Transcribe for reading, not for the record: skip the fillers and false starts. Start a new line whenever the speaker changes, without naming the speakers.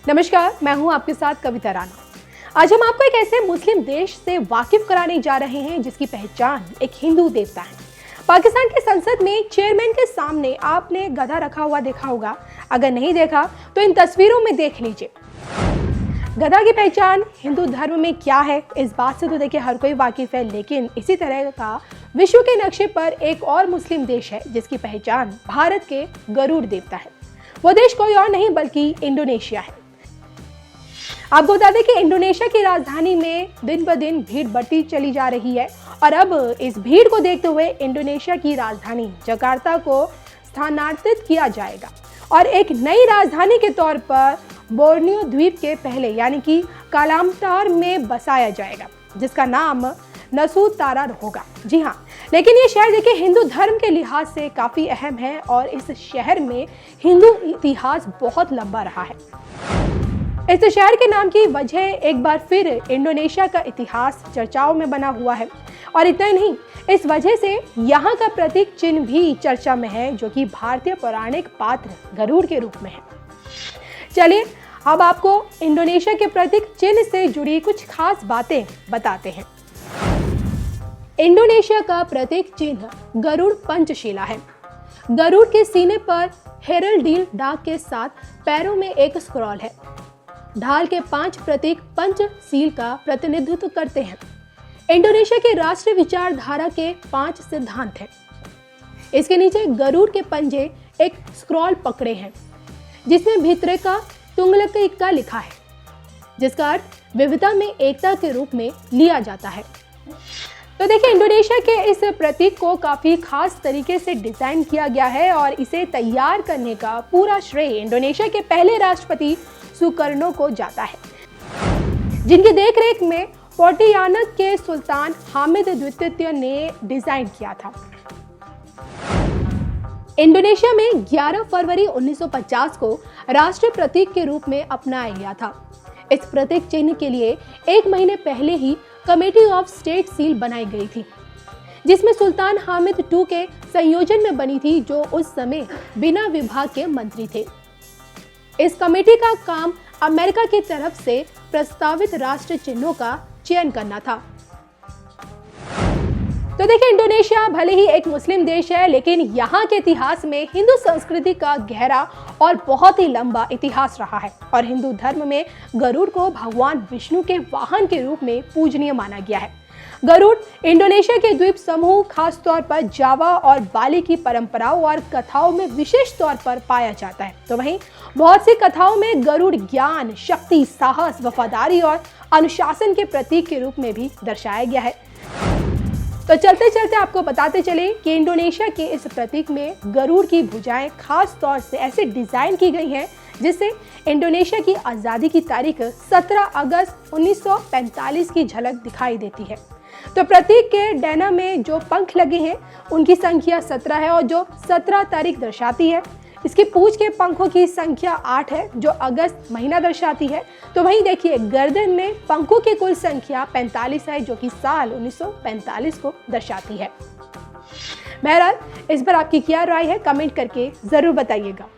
नमस्कार, मैं हूं आपके साथ कविता राणा। आज हम आपको एक ऐसे मुस्लिम देश से वाकिफ कराने जा रहे हैं जिसकी पहचान एक हिंदू देवता है। पाकिस्तान की संसद में चेयरमैन के सामने आपने गधा रखा हुआ देखा होगा। अगर नहीं देखा तो इन तस्वीरों में देख लीजिए। गधा की पहचान हिंदू धर्म में क्या है, इस बात से तो देखिए हर कोई वाकिफ है, लेकिन इसी तरह का विश्व के नक्शे पर एक और मुस्लिम देश है जिसकी पहचान भारत के गरुड़ देवता है। वो देश कोई और नहीं बल्कि इंडोनेशिया है। आपको बता दें कि इंडोनेशिया की राजधानी में दिन ब दिन भीड़ बढ़ती चली जा रही है और अब इस भीड़ को देखते हुए इंडोनेशिया की राजधानी जकार्ता को स्थानांतरित किया जाएगा और एक नई राजधानी के तौर पर बोर्नियो द्वीप के पहले यानी कि कालाम्टार में बसाया जाएगा, जिसका नाम नसूतारा होगा। जी हाँ, लेकिन ये शहर देखिए हिंदू धर्म के लिहाज से काफी अहम है और इस शहर में हिंदू इतिहास बहुत लंबा रहा है। इस शहर के नाम की वजह एक बार फिर इंडोनेशिया का इतिहास चर्चाओं में बना हुआ है और इतना ही नहीं, इस वजह से यहाँ का प्रतीक चिन्ह भी चर्चा में है जो कि भारतीय पौराणिक पात्र गरुड़ के रूप में है। चलिए अब आपको इंडोनेशिया के प्रतीक चिन्ह से जुड़ी कुछ खास बातें बताते हैं। इंडोनेशिया का प्रतीक चिन्ह गरुड़ पंचशिला है। गरुड़ के सीने पर हेरल्डील डाक के साथ पैरों में एक स्क्रॉल है। ढाल के 5 प्रतीक पंचशील का प्रतिनिधित्व करते हैं। इंडोनेशिया के राष्ट्रीय विचारधारा के 5 सिद्धांत हैं। इसके नीचे गरुड़ के पंजे एक स्क्रॉल पकड़े हैं जिसमें भित्रेका तुंगलका लिखा है, जिसका अर्थ विविधता में एकता के रूप में लिया जाता है। तो देखिए इंडोनेशिया के इस प्रतीक को काफी खास तरीके से डिजाइन किया गया है और इसे तैयार करने का पूरा श्रेय इंडोनेशिया के पहले राष्ट्रपति सुकर्नो को जाता है, जिनकी देखरेख में पोंटियानक के सुल्तान हामिद द्वितीय ने डिजाइन किया था। इंडोनेशिया में 11 फरवरी 1950 को राष्ट्रीय प्रतीक के रूप में अपनाया गया था। इस प्रतीक चिन्ह के लिए 1 महीने पहले ही कमेटी ऑफ स्टेट सील बनाई गई थी, जिसमें सुल्तान हामिद II के संयोजन में बनी थी, जो उस समय बिना विभाग के मंत्री थे। इस कमेटी का काम अमेरिका की तरफ से प्रस्तावित राष्ट्र चिन्हों का चयन करना था। तो देखिए इंडोनेशिया भले ही एक मुस्लिम देश है, लेकिन यहाँ के इतिहास में हिंदू संस्कृति का गहरा और बहुत ही लंबा इतिहास रहा है और हिंदू धर्म में गरुड़ को भगवान विष्णु के वाहन के रूप में पूजनीय माना गया है। गरुड़ इंडोनेशिया के द्वीप समूह खास तौर पर जावा और बाली की परंपराओं और कथाओं में विशेष तौर पर पाया जाता है। तो वहीं बहुत सी कथाओं में गरुड़ ज्ञान, शक्ति, साहस, वफादारी और अनुशासन के प्रतीक के रूप में भी दर्शाया गया है। तो चलते चलते आपको बताते चले कि इंडोनेशिया के इस प्रतीक में गरुड़ की भुजाएं खास तौर से ऐसे डिजाइन की गई हैं जिससे इंडोनेशिया की आज़ादी की तारीख 17 अगस्त 1945 की झलक दिखाई देती है। तो प्रतीक के डैना में जो पंख लगे हैं उनकी संख्या 17 है और जो 17 तारीख दर्शाती है। इसकी पूंछ के पंखों की संख्या 8 है जो अगस्त महीना दर्शाती है। तो वहीं देखिए गर्दन में पंखों की कुल संख्या 45 है जो कि साल 1945 को दर्शाती है। बहरहाल इस पर आपकी क्या राय है, कमेंट करके जरूर बताइएगा।